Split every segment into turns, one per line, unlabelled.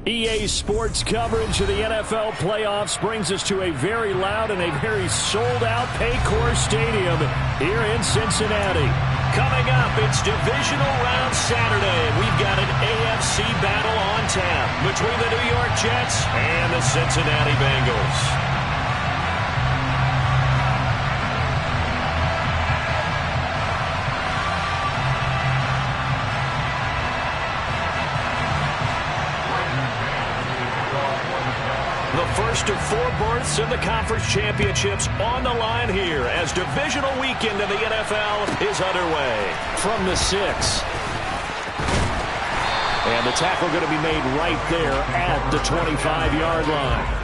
EA Sports coverage of the NFL playoffs brings us to a very loud and a very sold-out Paycor Stadium here in Cincinnati. Coming up, it's Divisional Round Saturday. We've got an AFC battle on tap between the New York Jets and the Cincinnati Bengals. First of 4 berths in the conference championships on the line here as divisional weekend in the NFL is underway. From the 6. And the tackle going to be made right there at the 25-yard line.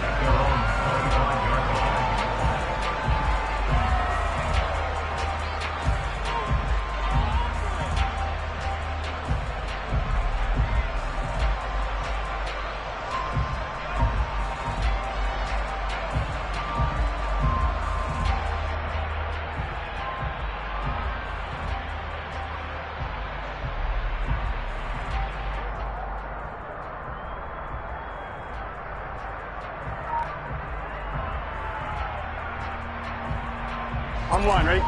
On one, right?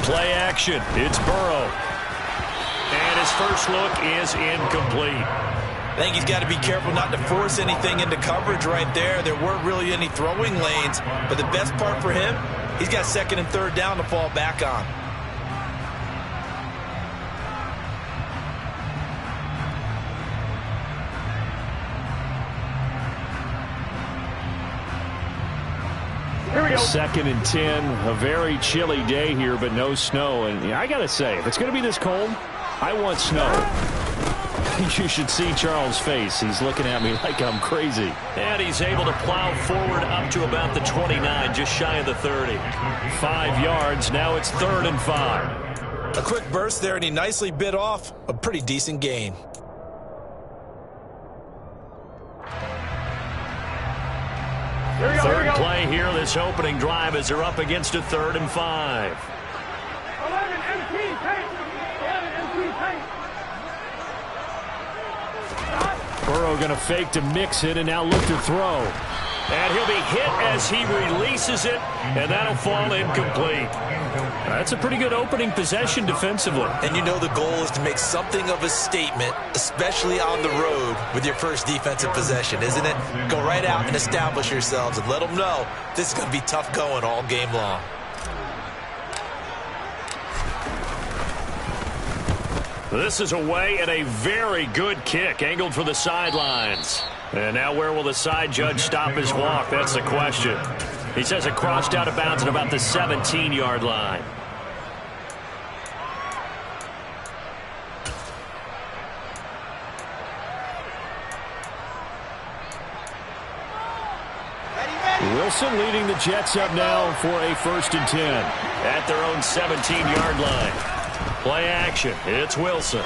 Play action. It's Burrow. And his first look is incomplete.
I think he's got to be careful not to force anything into coverage right there. There weren't really any throwing lanes, but the best part for him, he's got 2nd and 3rd down to fall back on.
Here we go.
2nd and 10, a very chilly day here, but no snow. And I got to say, if it's going to be this cold, I want snow. You should see Charles' face. He's looking at me like I'm crazy. And he's able to plow forward up to about the 29, just shy of the 30. 5 yards, now it's 3rd and 5.
A quick burst there, and he nicely bit off a pretty decent gain.
Third play here, this opening drive as they're up against a 3rd and 5.
11 MP, take. 11 MP, take.
Burrow going to fake to mix it and now look to throw. And he'll be hit as he releases it, and that'll fall incomplete. That's a pretty good opening possession defensively.
And you know the goal is to make something of a statement, especially on the road with your first defensive possession, isn't it? Go right out and establish yourselves and let them know this is going to be tough going all game long.
This is away and a very good kick, angled for the sidelines. And now where will the side judge stop his walk? That's the question. He says it crossed out of bounds at about the 17-yard line. Wilson leading the Jets up now for a 1st and 10 at their own 17-yard line. Play action. It's Wilson.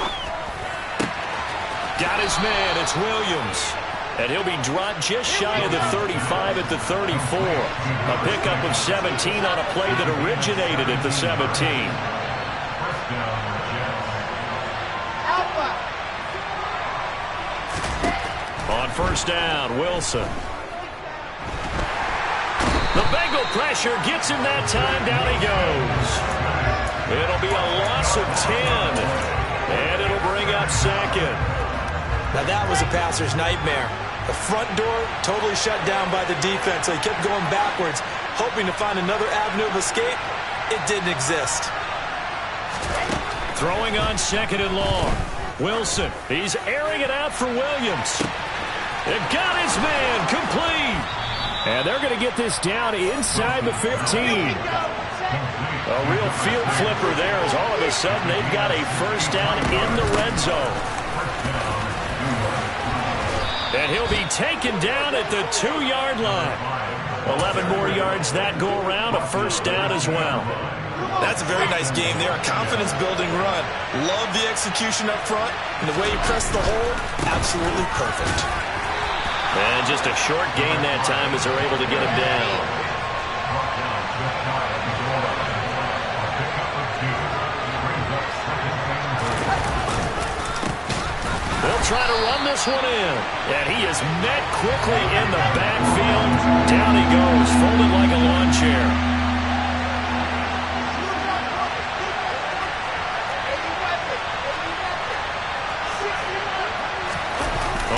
Got his man. It's Williams. And he'll be dropped just shy of the 35 at the 34. A pickup of 17 on a play that originated at the 17. On 1st down, Wilson. The Bengal pressure gets him that time. Down he goes. It'll be a loss of 10. And it'll bring up 2nd.
Now that was a passer's nightmare. The front door totally shut down by the defense, so he kept going backwards, hoping to find another avenue of escape. It didn't exist.
Throwing on 2nd and long. Wilson, he's airing it out for Williams. It got his man complete. And they're going to get this down inside the 15. A real field flipper there as all of a sudden they've got a 1st down in the red zone. And he'll be taken down at the 2-yard line. 11 more yards that go around, a 1st down as well.
That's a very nice game there, a confidence-building run. Love the execution up front, and the way he pressed the hole, absolutely perfect.
And just a short gain that time as they're able to get him down. They'll try to run this one in. And he is met quickly in the backfield. Down he goes, folded like a lawn chair.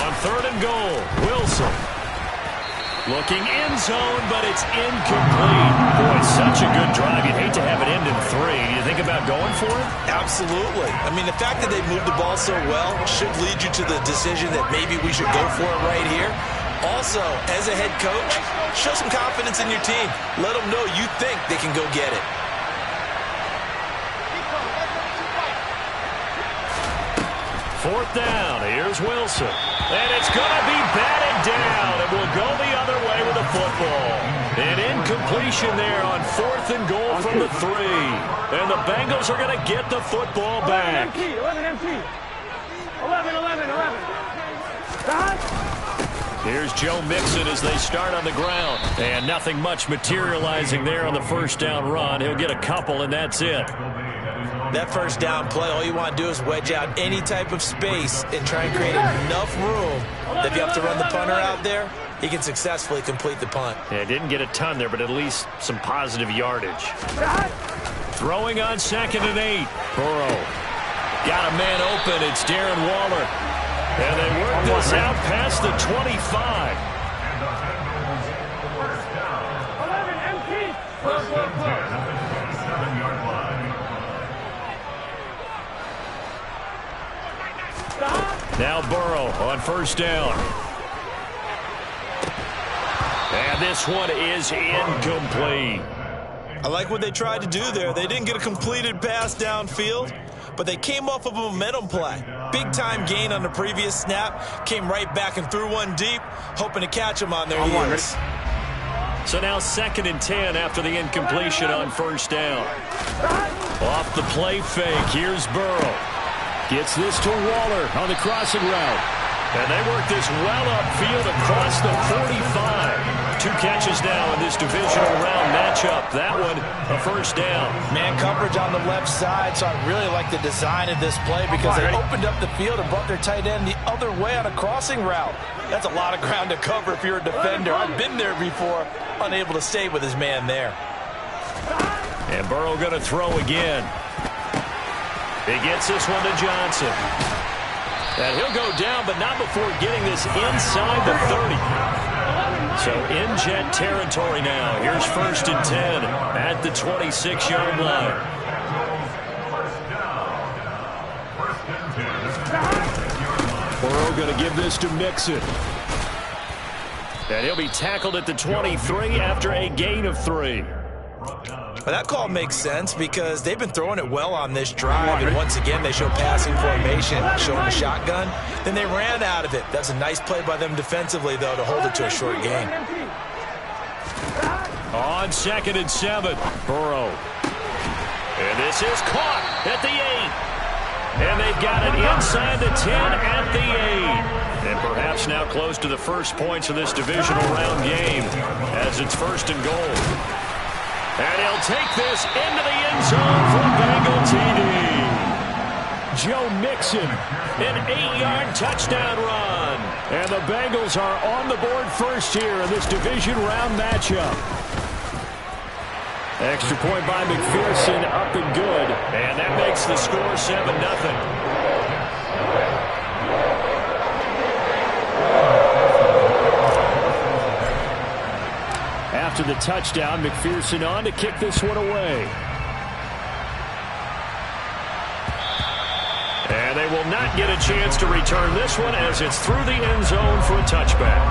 On 3rd and goal, Wilson. Looking end zone, but it's incomplete. Boy, such a good drive. You'd hate to have it end in 3. Do you think about going for it?
Absolutely. I mean, the fact that they moved the ball so well should lead you to the decision that maybe we should go for it right here. Also, as a head coach, show some confidence in your team. Let them know you think they can go get it.
Fourth down. Here's Wilson. And it's going to be batted down. It will go the other way with the football. An incompletion there on 4th and goal from the 3. And the Bengals are going to get the football back.
11 empty. 11.
Here's Joe Mixon as they start on the ground. And nothing much materializing there on the first down run. He'll get a couple, and that's it.
That first down play, all you want to do is wedge out any type of space and try and create enough room that if you have to run the punter out there, he can successfully complete the punt.
Yeah, didn't get a ton there, but at least some positive yardage. Throwing on 2nd and 8. Burrow. Got a man open. It's Darren Waller. And they work this out past the 25.
11 empty. Close.
Now Burrow on 1st down. And this one is incomplete.
I like what they tried to do there. They didn't get a completed pass downfield, but they came off of a momentum play. Big-time gain on the previous snap. Came right back and threw one deep, hoping to catch him on their heels.
So now 2nd and 10 after the incompletion on 1st down. Off the play fake, here's Burrow. Gets this to Waller on the crossing route. And they work this well upfield across the 45. 2 catches now in this divisional round matchup. That one, a 1st down.
Man coverage on the left side, so I really like the design of this play because they opened up the field and brought their tight end the other way on a crossing route. That's a lot of ground to cover if you're a defender. I've been there before, unable to stay with his man there.
And Burrow going to throw again. He gets this one to Johnson. And he'll go down, but not before getting this inside the 30. So in Jet territory now. Here's 1st and 10 at the 26-yard line. Burrow going to give this to Mixon. And he'll be tackled at the 23 after a gain of 3.
Well, that call makes sense because they've been throwing it well on this drive, and once again they show passing formation, showing the shotgun. Then they ran out of it. That's a nice play by them defensively, though, to hold it to a short gain.
On 2nd and 7, Burrow. And this is caught at the 8. And they've got it inside the 10 at the 8. And perhaps now close to the first points of this divisional round game as it's 1st and goal. And he'll take this into the end zone for Bengal TD. Joe Mixon, an 8-yard touchdown run. And the Bengals are on the board first here in this division round matchup. Extra point by McPherson, up and good. And that makes the score 7-0. After the touchdown, McPherson on to kick this one away. And they will not get a chance to return this one as it's through the end zone for a touchback.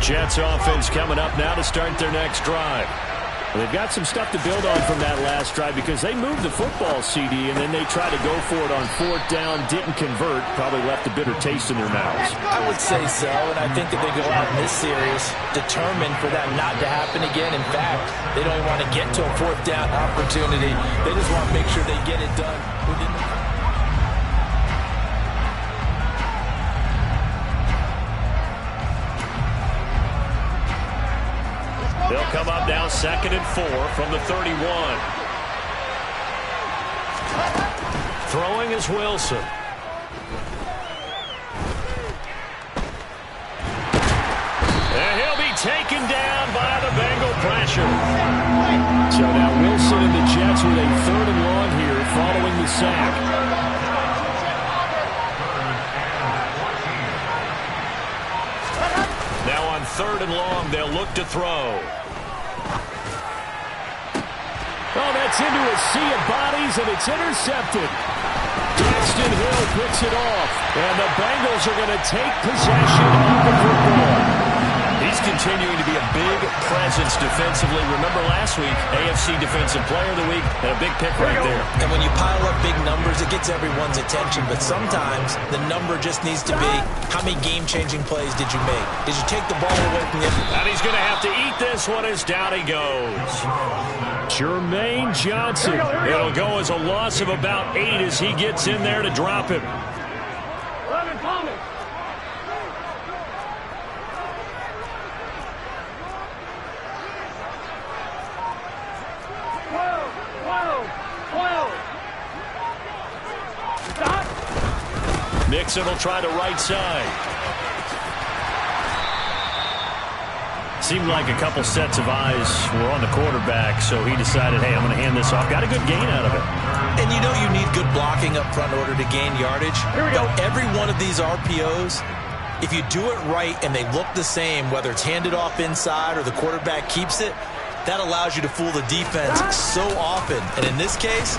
Jets offense coming up now to start their next drive. Well, they've got some stuff to build on from that last drive because they moved the football, CD, and then they tried to go for it on 4th down, didn't convert, probably left a bitter taste in their mouths.
I would say so, and I think that they go out in this series determined for that not to happen again. In fact, they don't even want to get to a 4th down opportunity. They just want to make sure they get it done within the
They'll come up now 2nd and 4 from the 31. Throwing is Wilson. And he'll be taken down by the Bengal pressure. So now Wilson and the Jets with a 3rd and long here following the sack. Now on 3rd and long, they'll look to throw. Oh, that's into a sea of bodies, and it's intercepted. Gaston Hill picks it off, and the Bengals are going to take possession of the football. He's continuing to be a big presence defensively. Remember last week, AFC Defensive Player of the Week, and a big pick right there.
And when you pile up big numbers, it gets everyone's attention. But sometimes the number just needs to be, how many game-changing plays did you make? Did you take the ball away from you?
And he's going to have to eat this one as down he goes. Jermaine Johnson. It'll go as a loss of about 8 as he gets in there to drop him.
11, Palmer.
Nixon will try the right side. Seemed like a couple sets of eyes were on the quarterback, so he decided, hey, I'm going to hand this off. Got a good gain out of it.
And you know you need good blocking up front in order to gain yardage.
Here we go.
Every one of these RPOs, if you do it right and they look the same, whether it's handed off inside or the quarterback keeps it, that allows you to fool the defense so often. And in this case,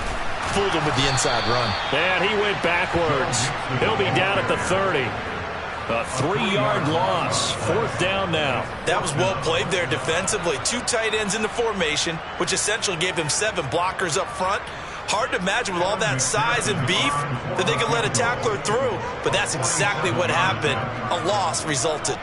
fooled him with the inside run.
And he went backwards. He'll be down at the 30. A 3-yard loss. 4th down now.
That was well played there defensively. 2 tight ends in the formation, which essentially gave them 7 blockers up front. Hard to imagine with all that size and beef that they could let a tackler through. But that's exactly what happened. A loss resulted.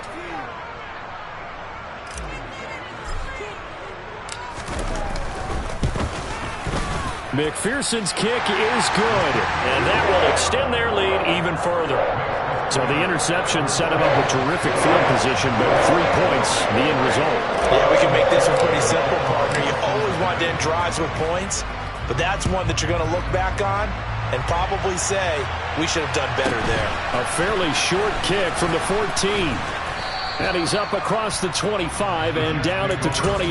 McPherson's kick is good, and that will extend their lead even further. So the interception set him up with terrific field position, but 3 points, the end result.
Yeah, we can make this one pretty simple, partner. You always want to end drives with points, but that's one that you're going to look back on and probably say, we should have done better there.
A fairly short kick from the 14. And he's up across the 25 and down at the 28.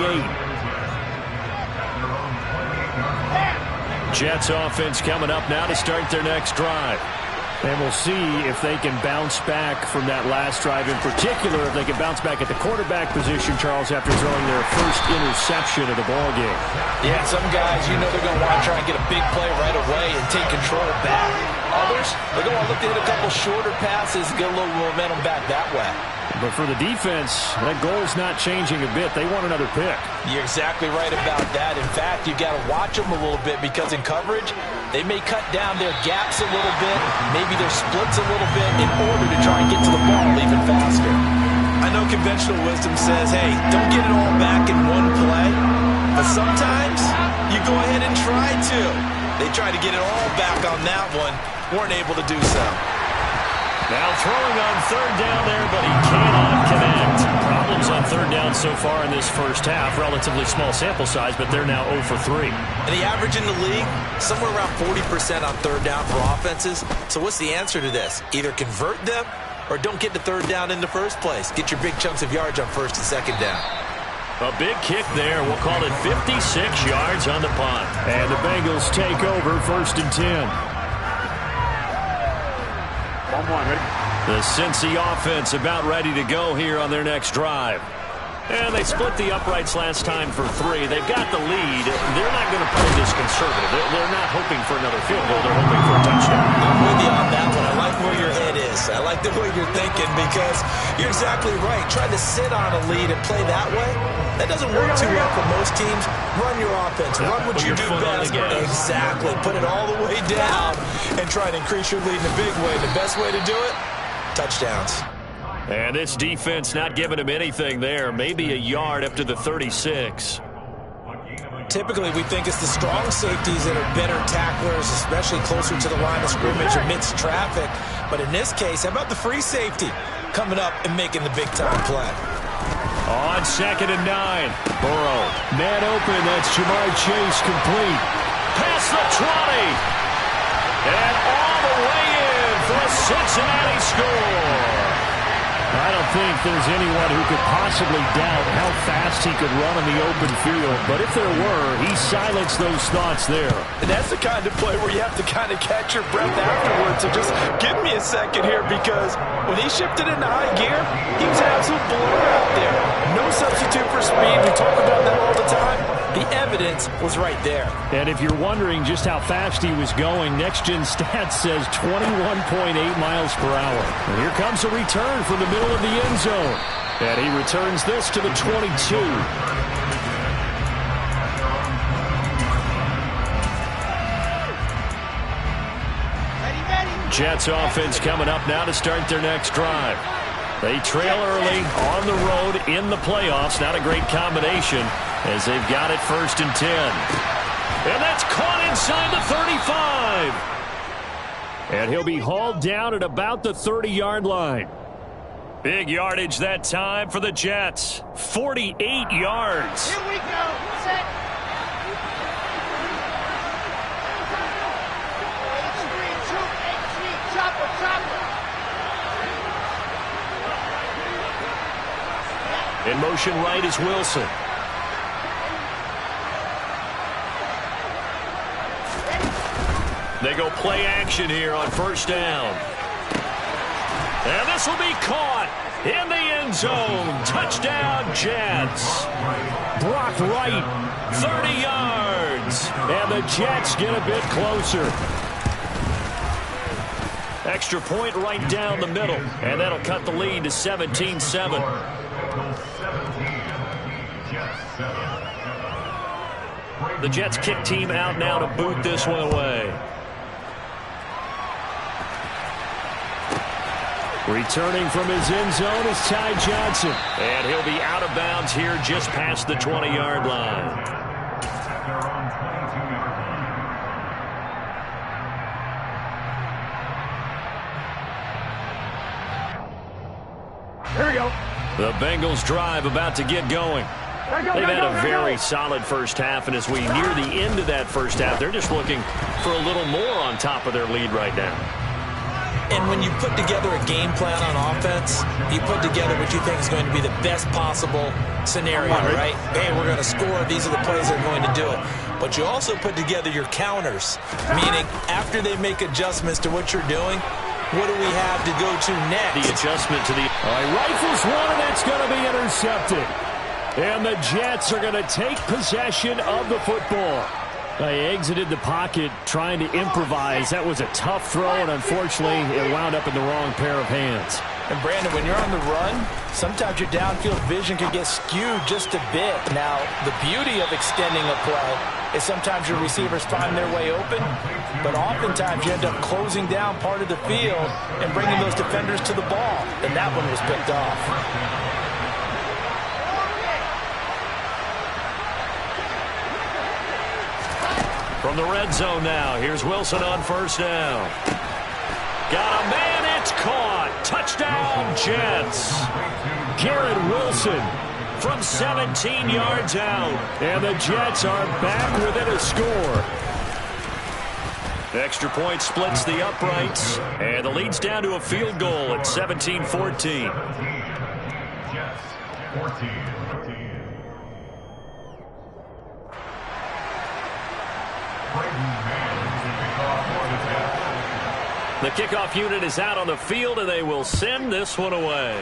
Jets offense coming up now to start their next drive. And we'll see if they can bounce back from that last drive. In particular, if they can bounce back at the quarterback position, Charles, after throwing their first interception of the ballgame.
Yeah, some guys, you know they're going to want to try and get a big play right away and take control back. Others, they're going to look to hit a couple shorter passes, get a little momentum back that way.
But for the defense, that goal's not changing a bit. They want another pick.
You're exactly right about that. In fact, you've got to watch them a little bit because in coverage, they may cut down their gaps a little bit, maybe their splits a little bit in order to try and get to the ball even faster. I know conventional wisdom says, hey, don't get it all back in one play. But sometimes you go ahead and try to. They tried to get it all back on that one, weren't able to do so.
Now throwing on 3rd down there, but he cannot connect. Problems on 3rd down so far in this first half. Relatively small sample size, but they're now 0 for 3.
And the average in the league, somewhere around 40% on 3rd down for offenses. So what's the answer to this? Either convert them or don't get to 3rd down in the first place. Get your big chunks of yards on 1st and 2nd down.
A big kick there. We'll call it 56 yards on the punt. And the Bengals take over 1st and 10. The Cincy offense about ready to go here on their next drive. And they split the uprights last time for 3. They've got the lead. They're not going to play this conservative. They're not hoping for another field goal. They're hoping for a touchdown.
I'm with you on that one. I like where your head is. I like the way you're thinking because you're exactly right. Trying to sit on a lead and play that way, that doesn't work too well for most teams. Run your offense. Run what you do best. Exactly. Put it all the way down and try to increase your lead in a big way. The best way to do it, touchdowns.
And this defense not giving him anything there. Maybe a yard up to the 36.
Typically, we think it's the strong safeties that are better tacklers, especially closer to the line of scrimmage amidst traffic. But in this case, how about the free safety coming up and making the big-time play?
On 2nd and 9. Burrow. Man open. That's Jamar Chase complete. Past the 20. And all the way in for a Cincinnati score. I don't think there's anyone who could possibly doubt how fast he could run on the open field. But if there were, he silenced those thoughts there.
And that's the kind of play where you have to kind of catch your breath afterwards. So just give me a second here, because when he shifted into high gear, he was an absolute blur out there. No substitute for speed. We talk about that all the time. The evidence was right there.
And if you're wondering just how fast he was going, Next Gen Stats says 21.8 miles per hour. And here comes a return from the middle of the end zone. And he returns this to the 22. Jets offense coming up now to start their next drive. They trail early on the road in the playoffs. Not a great combination as they've got it 1st and 10. And that's caught inside the 35. And he'll be hauled down at about the 30-yard line. Big yardage that time for the Jets. 48 yards.
Here we go. Set. H3, chopper.
In motion right is Wilson. They go play action here on 1st down. And this will be caught in the end zone. Touchdown, Jets. Brock Wright, 30 yards. And the Jets get a bit closer. Extra point right down the middle. And that'll cut the lead to 17-7. The Jets kick team out now to boot this one away. Returning from his end zone is Ty Johnson. And he'll be out of bounds here just past the 20-yard line.
Here we go.
The Bengals drive about to get going. They've had a very solid first half, and as we near the end of that first half, they're just looking for a little more on top of their lead right now.
And when you put together a game plan on offense, you put together what you think is going to be the best possible scenario, right? Hey, we're going to score. These are the plays that are going to do it. But you also put together your counters, meaning after they make adjustments to what you're doing, what do we have to go to next?
The adjustment to the... All right, rifles one, and it's going to be intercepted. And the Jets are going to take possession of the football. They exited the pocket trying to improvise. That was a tough throw, and unfortunately, it wound up in the wrong pair of hands.
And Brandon, when you're on the run, sometimes your downfield vision can get skewed just a bit. Now, the beauty of extending a play is sometimes your receivers find their way open, but oftentimes you end up closing down part of the field and bringing those defenders to the ball. And that one was picked off.
From the red zone now, here's Wilson on 1st down. Got a man, it's caught. Touchdown, Jets. Garrett Wilson from 17 yards out. And the Jets are back within a score. The extra point splits the uprights, and the lead's down to a field goal at 17-14.
Jets, 14.
The kickoff unit is out on the field, and they will send this one away.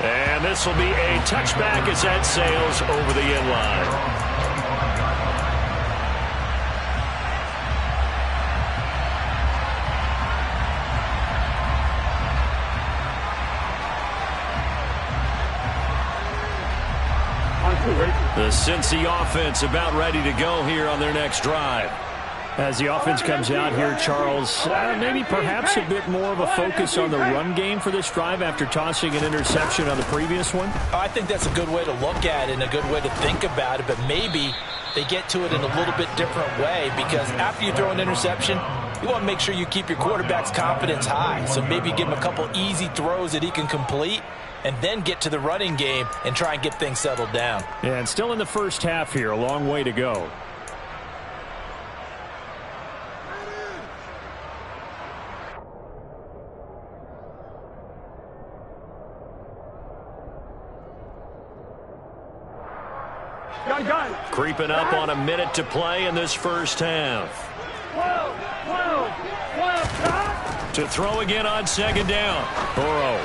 And this will be a touchback as that sails over the end line. The Cincy offense about ready to go here on their next drive. As the offense comes out here, Charles, maybe perhaps a bit more of a focus on the run game for this drive after tossing an interception on the previous one?
I think that's a good way to look at it and a good way to think about it, but maybe they get to it in a little bit different way, because after you throw an interception, you want to make sure you keep your quarterback's confidence high. So maybe give him a couple easy throws that he can complete and then get to the running game and try and get things settled down.
Yeah, and still in the first half here, a long way to go.
Gun.
Creeping up on a minute to play in this first half.
12.
To throw again on second down. Burrow.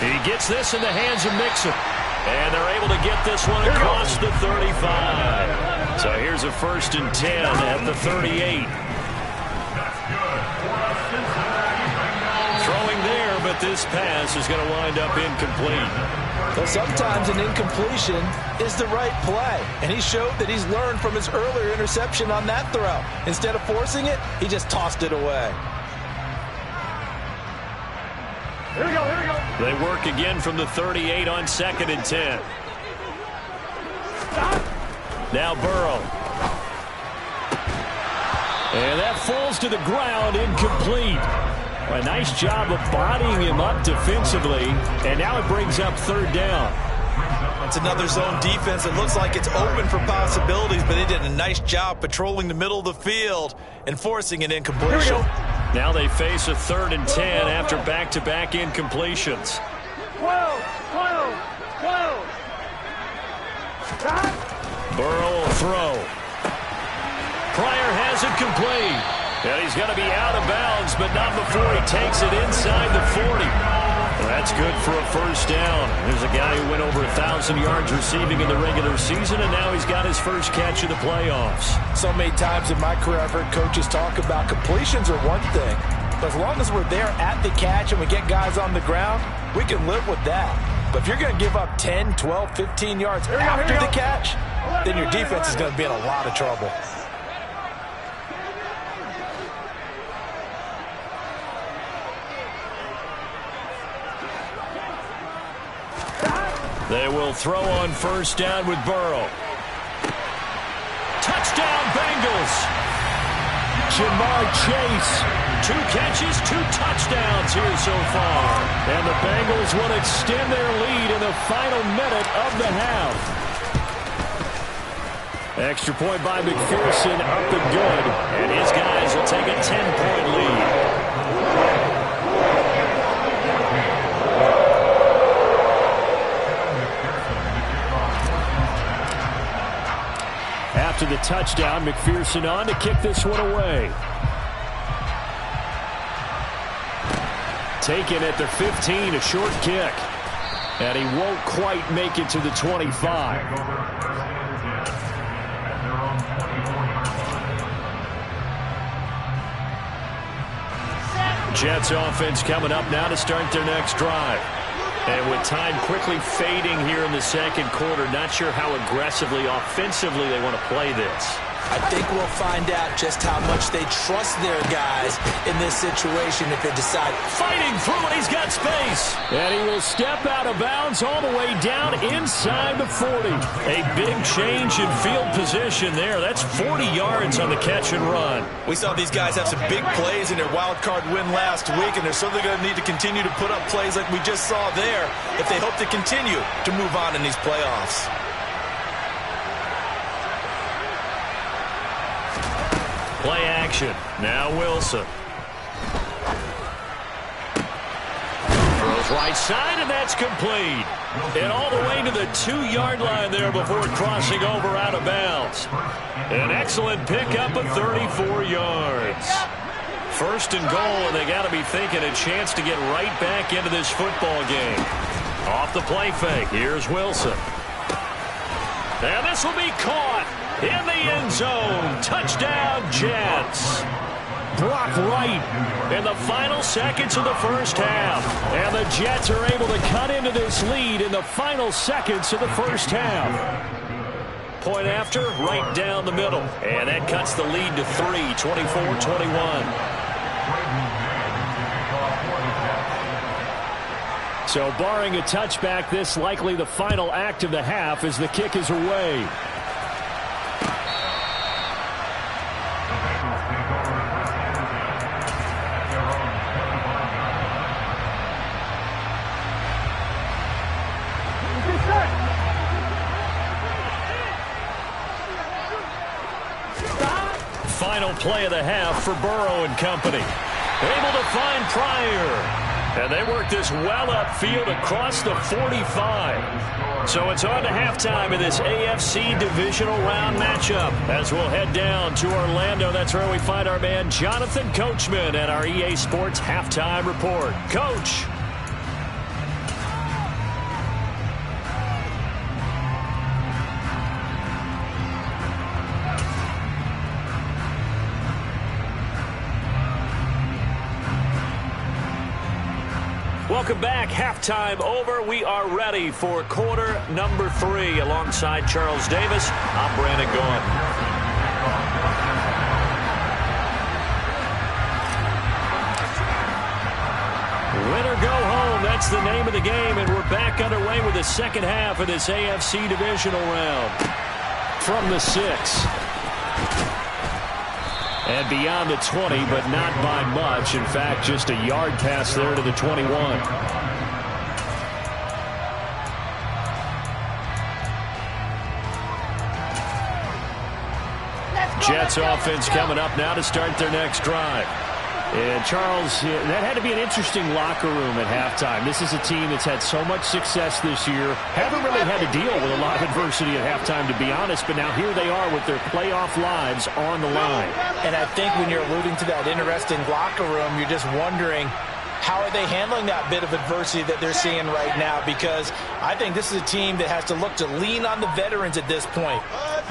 He gets this in the hands of Mixon. And they're able to get this one across the 35. So here's a 1st and 10 at the 38. Throwing there, but this pass is going to wind up incomplete.
Well, sometimes an incompletion is the right play. And he showed that he's learned from his earlier interception on that throw. Instead of forcing it, he just tossed it away.
Here we go.
They work again from the 38 on 2nd and 10. Now Burrow. And that falls to the ground, incomplete. A nice job of bodying him up defensively, and now it brings up 3rd down.
It's another zone defense. It looks like it's open for possibilities, but they did a nice job patrolling the middle of the field and forcing an incompletion.
Now they face a 3rd and 10 after back-to-back incompletions.
12.
Burrow will throw. Pryor has it complete. And he's going to be out of bounds, but not before he takes it inside the 40. Well, that's good for a 1st down. There's a guy who went over 1,000 yards receiving in the regular season, and now he's got his first catch of the playoffs.
So many times in my career I've heard coaches talk about completions are one thing. But as long as we're there at the catch and we get guys on the ground, we can live with that. But if you're going to give up 10, 12, 15 yards after the catch, then your defense is going to be in a lot of trouble.
They will throw on 1st down with Burrow. Touchdown, Bengals. Jamar Chase. 2 catches, 2 touchdowns here so far. And the Bengals will extend their lead in the final minute of the half. Extra point by McPherson, up and good. And his guys will take a 10-point lead. After the touchdown, McPherson on to kick this one away. Taken at the 15, a short kick. And he won't quite make it to the 25. Jets offense coming up now to start their next drive. And with time quickly fading here in the 2nd quarter, not sure how aggressively, offensively they want to play this.
I think we'll find out just how much they trust their guys in this situation if they decide.
Fighting through it, he's got space. And he will step out of bounds all the way down inside the 40. A big change in field position there. That's 40 yards on the catch and run.
We saw these guys have some big plays in their wild card win last week, and they're certainly going to need to continue to put up plays like we just saw there if they hope to continue to move on in these playoffs.
Play action. Now Wilson. Throws right side, and that's complete. And all the way to the 2-yard line there before crossing over out of bounds. An excellent pickup of 34 yards. 1st and goal, and they got to be thinking a chance to get right back into this football game. Off the play fake. Here's Wilson. And this will be caught in the end zone. Touchdown, Jets. Brock Wright in the final seconds of the first half. And the Jets are able to cut into this lead in the final seconds of the first half. Point after, right down the middle. And that cuts the lead to 3, 24-21. So barring a touchback, this likely the final act of the half as the kick is away. final play of the half for Burrow and company. Able to find Pryor. And they work this well upfield across the 45. So it's on to halftime in this AFC Divisional Round matchup. As we'll head down to Orlando, that's where we find our man Jonathan Coachman at our EA Sports Halftime Report. Coach. Welcome back. Halftime over. We are ready for quarter number 3. Alongside Charles Davis, I'm Brandon Gaughan. Win or go home, that's the name of the game, and we're back underway with the second half of this AFC Divisional Round. From the 6. And beyond the 20, but not by much. In fact, just a yard pass there to the 21. Jets offense coming up now to start their next drive. And Charles, that had to be an interesting locker room at halftime. This is a team that's had so much success this year. Haven't really had to deal with a lot of adversity at halftime, to be honest. But now here they are with their playoff lives on the line.
And I think when you're alluding to that interesting locker room, you're just wondering, how are they handling that bit of adversity that they're seeing right now? Because I think this is a team that has to look to lean on the veterans at this point.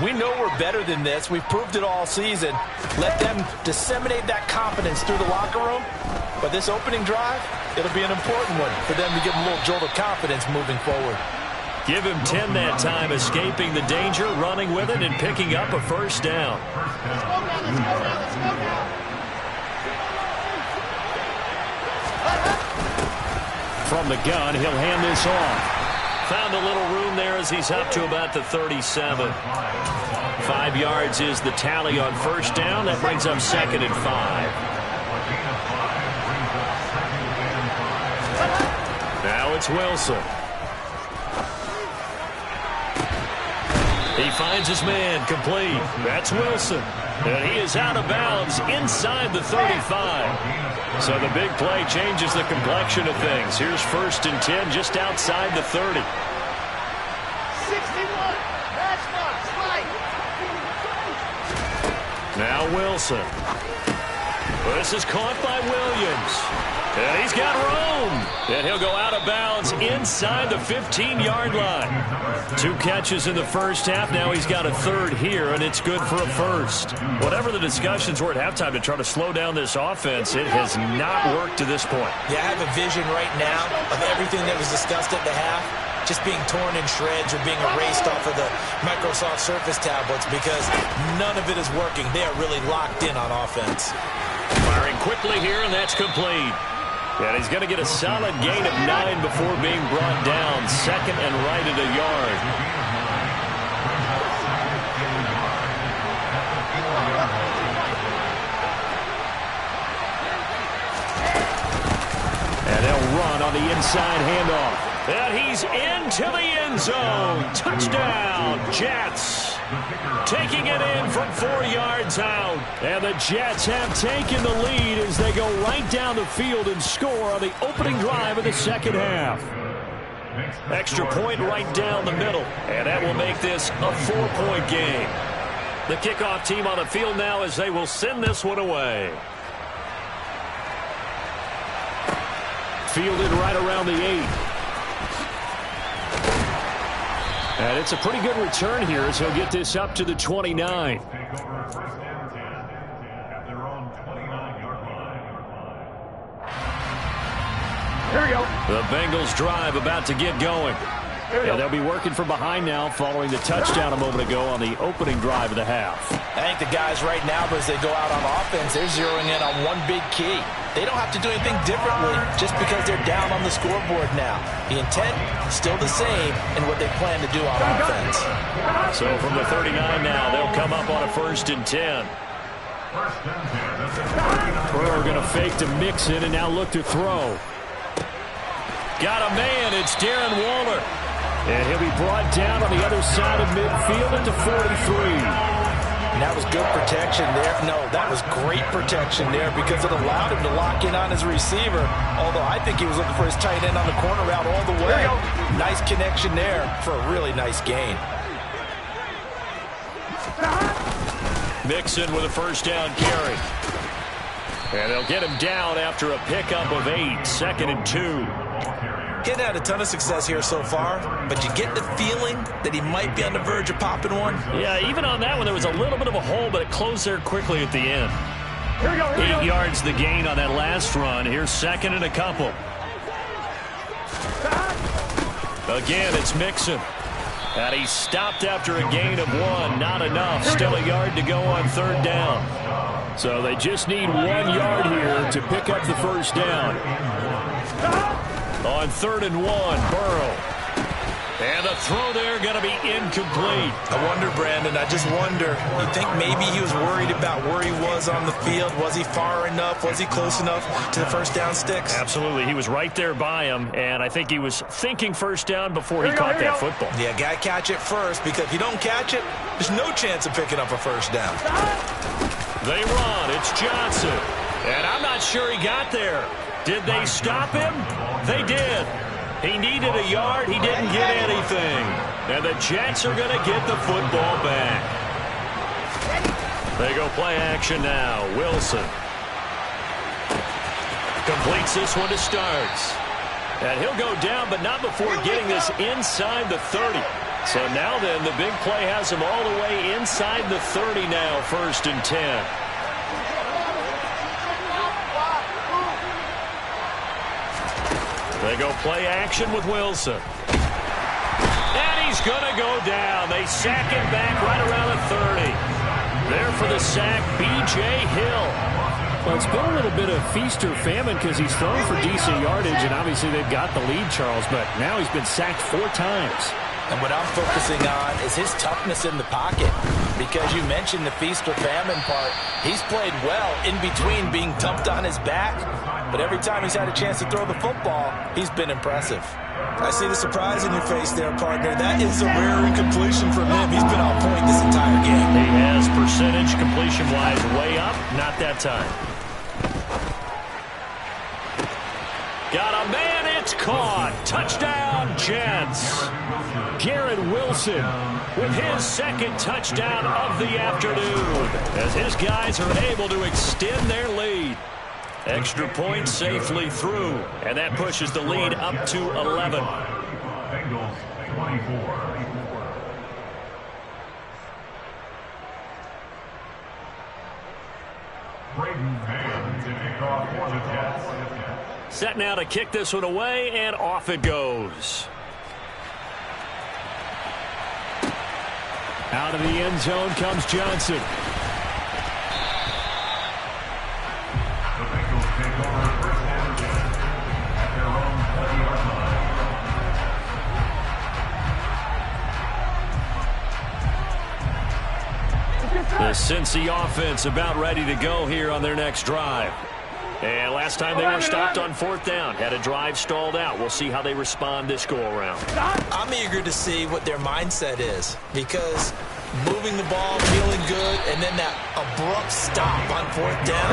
We know we're better than this. We've proved it all season. Let them disseminate that confidence through the locker room. But this opening drive, it'll be an important one for them to give them a little jolt of confidence moving forward.
Give him 10 that time, escaping the danger, running with it, and picking up a first down. From the gun, he'll hand this off. Found a little room there as he's up to about the 37. 5 yards is the tally on first down. That brings up 2nd and 5. Now it's Wilson. He finds his man, complete. That's Wilson. And he is out of bounds inside the 35. So the big play changes the complexion of things. Here's 1st and 10 just outside the 30.
61. That's right.
Now Wilson. This is caught by Williams. And he's got room. And he'll go out of bounds inside the 15-yard line. 2 catches in the first half. Now he's got a 3rd here, and it's good for a 1st. Whatever the discussions were at halftime to try to slow down this offense, it has not worked to this point.
Yeah, I have a vision right now of everything that was discussed at the half just being torn in shreds or being erased off of the Microsoft Surface tablets because none of it is working. They are really locked in on offense.
Firing quickly here, and that's complete. And he's going to get a solid gain of 9 before being brought down. 2nd and right at a yard. And they'll run on the inside handoff. And he's into the end zone. Touchdown, Jets. Taking it in from 4 yards out. And the Jets have taken the lead as they go right down the field and score on the opening drive of the second half. Extra point right down the middle. And that will make this a 4-point game. The kickoff team on the field now as they will send this one away. Fielded right around the 8. And it's a pretty good return here as he'll get this up to the 29.
Take over 1st and 10 at their own 29-yard line.
Here we go.
The Bengals drive about to get going. And they'll be working from behind now following the touchdown a moment ago on the opening drive of the half.
I think the guys right now, as they go out on offense, they're zeroing in on one big key. They don't have to do anything differently just because they're down on the scoreboard now. The intent, still the same in what they plan to do on offense.
So from the 39 now, they'll come up on a 1st and 10. We're going to fake to Mixon and now look to throw. Got a man, it's Darren Waller. And he'll be brought down on the other side of midfield at the 43.
And that was good protection there. No, that was great protection there because it allowed him to lock in on his receiver. Although I think he was looking for his tight end on the corner route all the way. Nice connection there for a really nice gain.
Mixon with a first down carry. And they'll get him down after a pickup of 8, 2nd and 2.
Getting had a ton of success here so far, but you get the feeling that he might be on the verge of popping one.
Yeah, even on that one, there was a little bit of a hole, but it closed there quickly at the end.
Here we go.
8 yards the gain on that last run. Here's 2nd and a couple. Again, it's Mixon. And he stopped after a gain of 1. Not enough. Still a yard to go on 3rd down. So they just need 1 yard here to pick up the first down. On 3rd and 1, Burrow. And the throw there going to be incomplete.
I wonder, Brandon, I just wonder, you think maybe he was worried about where he was on the field? Was he far enough? Was he close enough to the first down sticks?
Absolutely. He was right there by him, and I think he was thinking first down before he caught that football.
Yeah, got to catch it first, because if you don't catch it, there's no chance of picking up a first down.
They run. It's Johnson. And I'm not sure he got there. Did they stop him? They did. He needed a yard. He didn't get anything. And the Jets are going to get the football back. They go play action now. Wilson completes this one to Starks. And he'll go down, but not before getting this inside the 30. So now then, the big play has him all the way inside the 30 now, 1st and 10. They go play action with Wilson. And he's going to go down. They sack him back right around the 30. There for the sack, B.J. Hill. Well, it's been a little bit of feast or famine because he's thrown for decent yardage, and obviously they've got the lead, Charles, but now he's been sacked 4 times.
And what I'm focusing on is his toughness in the pocket. Because you mentioned the feast or famine part. He's played well in between being dumped on his back. But every time he's had a chance to throw the football, he's been impressive.
I see the surprise in your face there, partner. That is a rare incompletion from him. He's been on point this entire game.
He has percentage completion-wise way up. Not that time. Got a man, it's caught. Touchdown, Jets. Garrett Wilson with his 2nd touchdown of the afternoon as his guys are able to extend their lead. Extra point safely through, and that pushes the lead up to 11.
Bengals 24. Braden Mann to kick off for the Jets.
Set now to kick this one away, and off it goes. Out of the end zone comes Johnson.
The Bengals take over first down at their own 20-yard line.
The Cincy offense about ready to go here on their next drive. And last time they were stopped on 4th down. Had a drive stalled out. We'll see how they respond this go-around.
I'm eager to see what their mindset is, because moving the ball, feeling good, and then that abrupt stop on 4th down.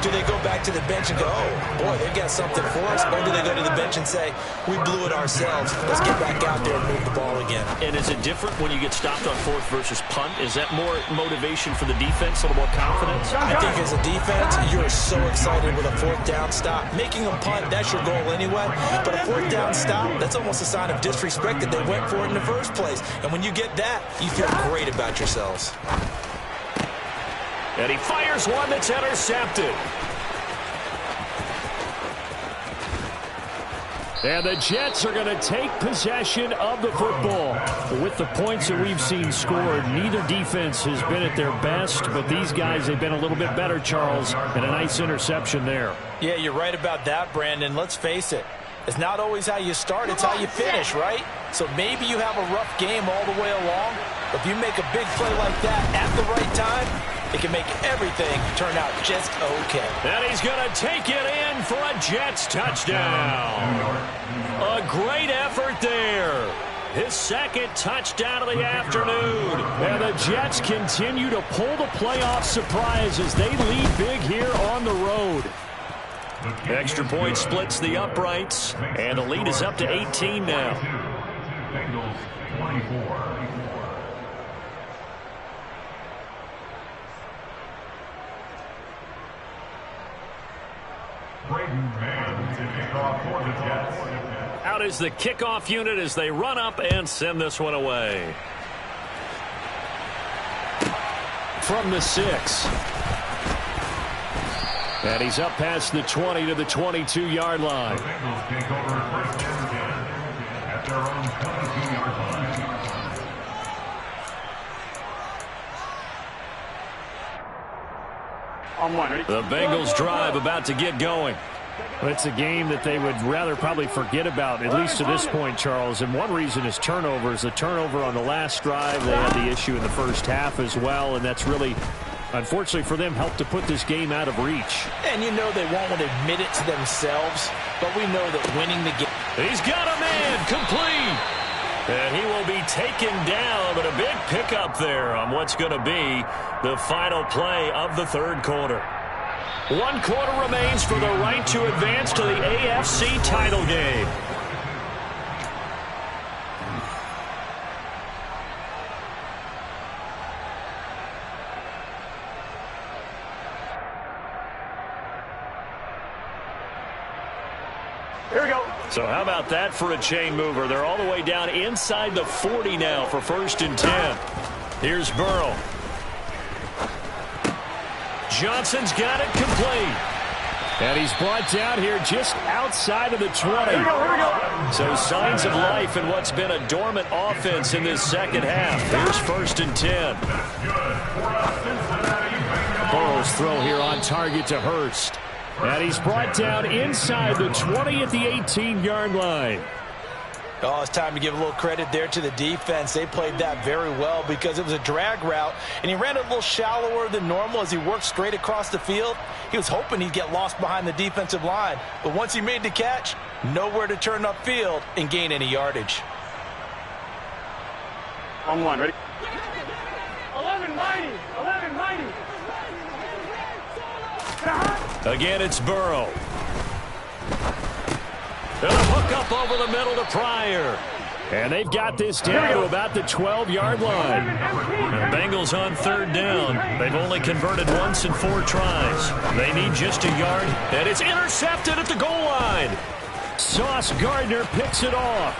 Do they go back to the bench and go, oh, boy, they've got something for us? Or do they go to the bench and say, we blew it ourselves. Let's get back out there and move the ball again.
And is it different when you get stopped on 4th versus punt? Is that more motivation for the defense, a little more confidence?
I think as a defense, you're so excited with a 4th down stop. Making them punt, that's your goal anyway. But a 4th down stop, that's almost a sign of disrespect that they went for it in the first place. And when you get that, you feel great about yourselves.
And he fires one that's intercepted. And the Jets are going to take possession of the football. With the points that we've seen scored, neither defense has been at their best, but these guys have been a little bit better, Charles, and a nice interception there.
Yeah, you're right about that, Brandon. Let's face it. It's not always how you start, it's how you finish, right? So maybe you have a rough game all the way along, but if you make a big play like that at the right time, it can make everything turn out just okay.
And he's going to take it in for a Jets touchdown. A great effort there. his second touchdown of the afternoon. And the Jets continue to pull the playoff surprise as they lead big here on the road. Extra point splits the uprights, and the lead is up to 18 now.
Bengals 24.
Out is the kickoff unit as they run up and send this one away. From the 6. And he's up past the 20 to the 22-yard line.
The Bengals take over first and 10 at their own 22-yard line.
The Bengals drive about to get going. It's a game that they would rather probably forget about, at least to this point, Charles. And one reason is turnovers. The turnover on the last drive, they had the issue in the first half as well, and that's really, unfortunately for them, helped to put this game out of reach.
And you know they won't want to admit it to themselves, but we know that winning the game.
He's got a man complete. And he will be taken down, but a big pickup there on what's going to be the final play of the third quarter. 1 quarter remains for the right to advance to the AFC title game.
Here we go.
So how about that for a chain mover? They're all the way down inside the 40 now for 1st and 10. Here's Burrow. Johnson's got it complete. And he's brought down here just outside of the 20.
Here we go.
So signs of life in what's been a dormant offense in this second half. Here's 1st and 10. Burrow's throw here on target to Hurst. And he's brought down inside the 20 at the 18-yard line.
Oh, it's time to give a little credit there to the defense. They played that very well because it was a drag route, and he ran a little shallower than normal as he worked straight across the field. He was hoping he'd get lost behind the defensive line, but once he made the catch, nowhere to turn upfield and gain any yardage.
On 1, ready? 11-90.
Again, it's Burrow. And a hook up over the middle to Pryor. And they've got this down to about the 12-yard line. The Bengals on 3rd down. They've only converted once in 4 tries. They need just a yard, and it's intercepted at the goal line. Sauce Gardner picks it off.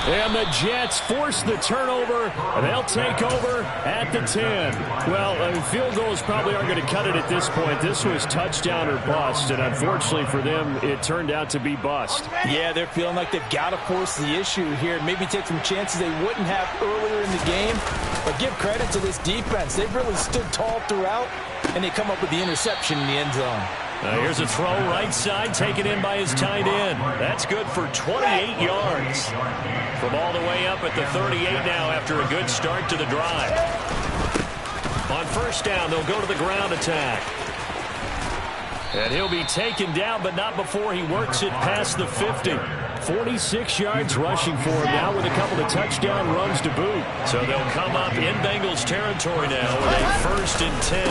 And the Jets force the turnover, and they'll take over at the 10. Well, field goals probably aren't going to cut it at this point. This was touchdown or bust, and unfortunately for them, it turned out to be bust.
Yeah, they're feeling like they've got to force the issue here, maybe take some chances they wouldn't have earlier in the game. But give credit to this defense. They've really stood tall throughout, and they come up with the interception in the end zone.
Here's a throw right side, taken in by his tight end. That's good for 28 yards. From all the way up at the 38 now after a good start to the drive. On 1st down, they'll go to the ground attack. And he'll be taken down, but not before he works it past the 50. 46 yards rushing for him now with a couple of touchdown runs to boot. So they'll come up in Bengals territory now with a 1st and 10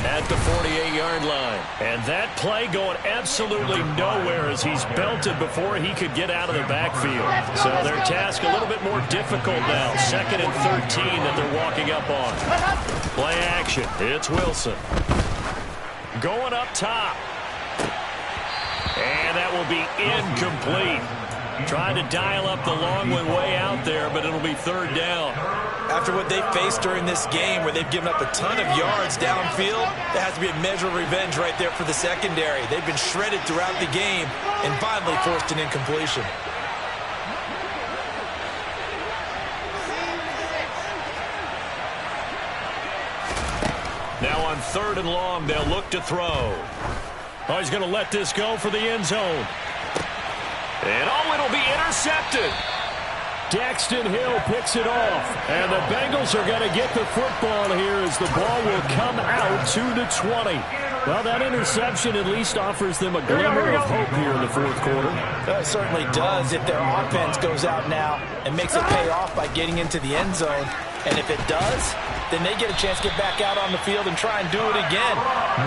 at the 48-yard line. And that play going absolutely nowhere as he's belted before he could get out of the backfield. So their task a little bit more difficult now. 2nd and 13 that they're walking up on. Play action. It's Wilson. Going up top. And that will be incomplete. Trying to dial up the long one way out there, but it'll be 3rd down.
After what they faced during this game where they've given up a ton of yards downfield, there has to be a measure of revenge right there for the secondary. They've been shredded throughout the game and finally forced an incompletion.
Now on 3rd and long, they'll look to throw. Oh, he's going to let this go for the end zone. And it'll be intercepted. Daxton Hill picks it off. And the Bengals are going to get the football here as the ball will come out to the 20. Well, that interception at least offers them a glimmer of hope here in the fourth quarter.
It certainly does if their offense goes out now and makes it pay off by getting into the end zone. And if it does, then they get a chance to get back out on the field and try and do it again.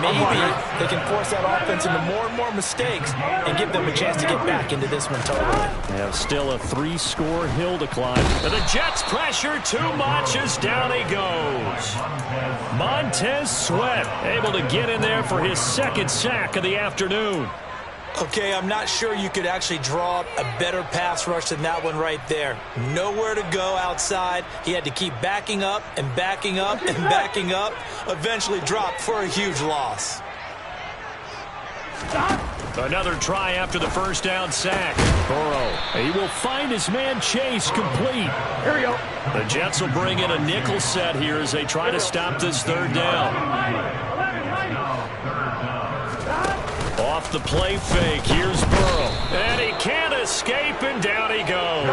Maybe they can force that offense into more and more mistakes and give them a chance to get back into this one totally.
They have still a 3-score hill to climb. And the Jets pressure too much as down he goes. Montez Sweat able to get in there for his second sack of the afternoon.
Okay, I'm not sure you could actually draw up a better pass rush than that one right there. Nowhere to go outside. He had to keep backing up and backing up and backing up. Eventually dropped for a huge loss.
Another try after the first down sack. Burrow, he will find his man Chase complete.
Here we go.
The Jets will bring in a nickel set here as they try to stop this third down. Off the play fake, here's Burrow. And he can't escape, and down he goes.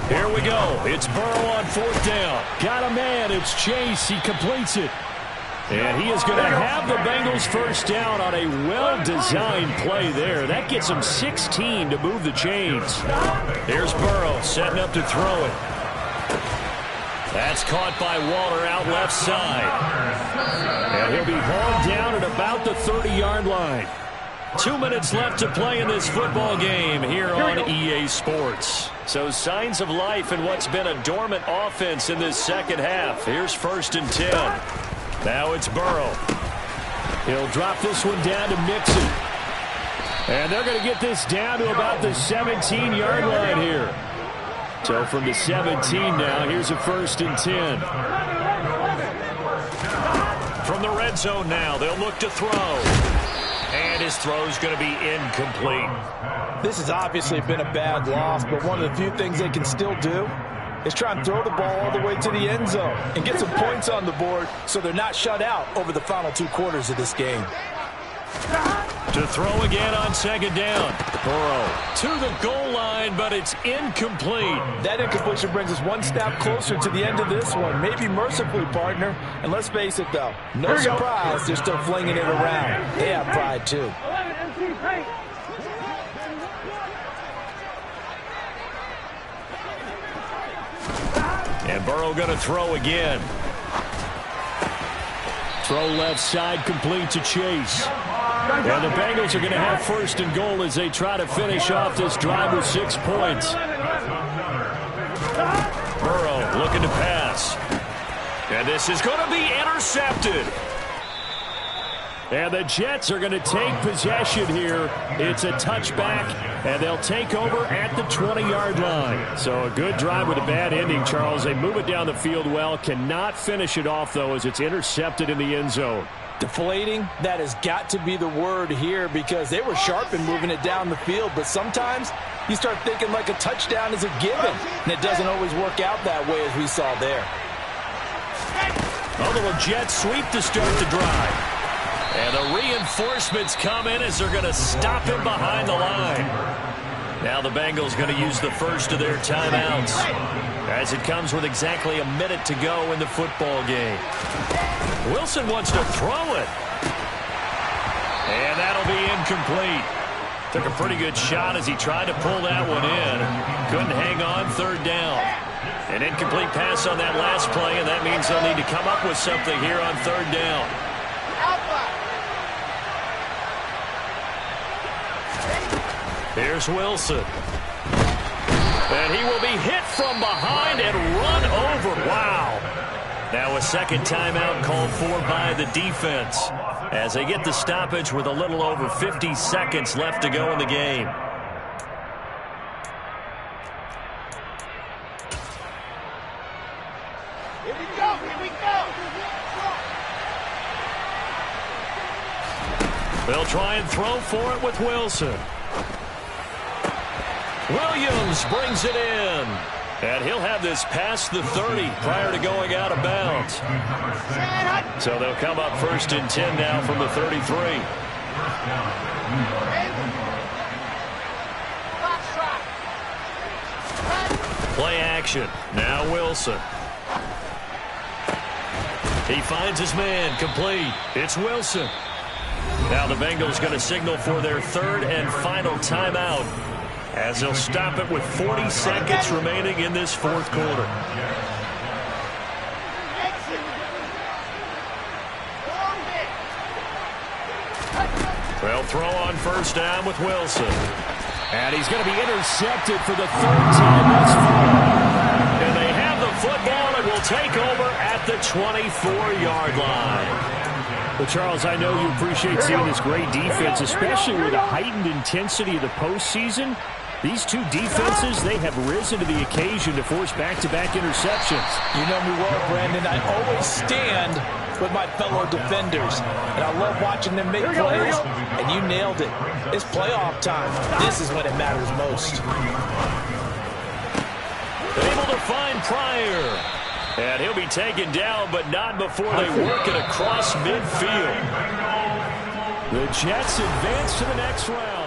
Here we go. It's Burrow on fourth down. Got a man. It's Chase. He completes it. And he is going to have the Bengals first down on a well-designed play there. That gets him 16 to move the chains. Here's Burrow setting up to throw it. That's caught by Waller out left side. And he'll be hauled down at about the 30-yard line. 2 minutes left to play in this football game here on EA Sports. So signs of life in what's been a dormant offense in this second half. Here's 1st and 10. Now it's Burrow. He'll drop this one down to Mixon. And they're going to get this down to about the 17-yard line here. So from the 17 now, here's a 1st and 10. From the red zone now, they'll look to throw. And his throw's going to be incomplete.
This has obviously been a bad loss, but one of the few things they can still do is try and throw the ball all the way to the end zone and get some points on the board so they're not shut out over the final 2 quarters of this game.
To throw again on 2nd down. Burrow to the goal line, but it's incomplete.
That incompletion brings us one step closer to the end of this one. Maybe mercifully, partner. And let's face it, though, no surprise, they're still flinging it around. They have pride, too.
And Burrow going to throw again. Throw left side, complete to Chase. And the Bengals are going to have 1st and goal as they try to finish off this drive with 6 points. Burrow looking to pass. And this is going to be intercepted. And the Jets are going to take possession here. It's a touchback, and they'll take over at the 20-yard line. So a good drive with a bad ending, Charles. They move it down the field well. Cannot finish it off, though, as it's intercepted in the end zone.
Deflating, that has got to be the word here because they were sharp in moving it down the field, but sometimes you start thinking like a touchdown is a given, and it doesn't always work out that way as we saw there.
A little jet sweep to start the drive. And the reinforcements come in as they're going to stop him behind the line. Now the Bengals going to use the first of their timeouts as it comes with exactly a minute to go in the football game. Wilson wants to throw it. And that'll be incomplete. Took a pretty good shot as he tried to pull that one in. Couldn't hang on 3rd down. An incomplete pass on that last play, and that means they'll need to come up with something here on 3rd down. Here's Wilson. And he will be hit from behind and run over. Wow. Now a second timeout called for by the defense as they get the stoppage with a little over 50 seconds left to go in the game.
Here we go. Here we go.
They'll try and throw for it with Wilson. Williams brings it in. And he'll have this past the 30 prior to going out of bounds. So they'll come up 1st and 10 now from the 33. Play action. Now Wilson. He finds his man, complete. It's Wilson. Now the Bengals going to signal for their third and final timeout as they'll stop it with 40 seconds remaining in this fourth quarter. Well, throw on first down with Wilson. And he's going to be intercepted for the third time thus far. And they have the football and will take over at the 24-yard line. Well, Charles, I know you appreciate seeing this great defense, especially with the heightened intensity of the postseason. These two defenses, they have risen to the occasion to force back-to-back interceptions.
You know me well, Brandon. I always stand with my fellow defenders. And I love watching them make plays, and you nailed it. It's playoff time. This is when it matters most.
Able to find Pryor. And he'll be taken down, but not before they work it across midfield. The Jets advance to the next round.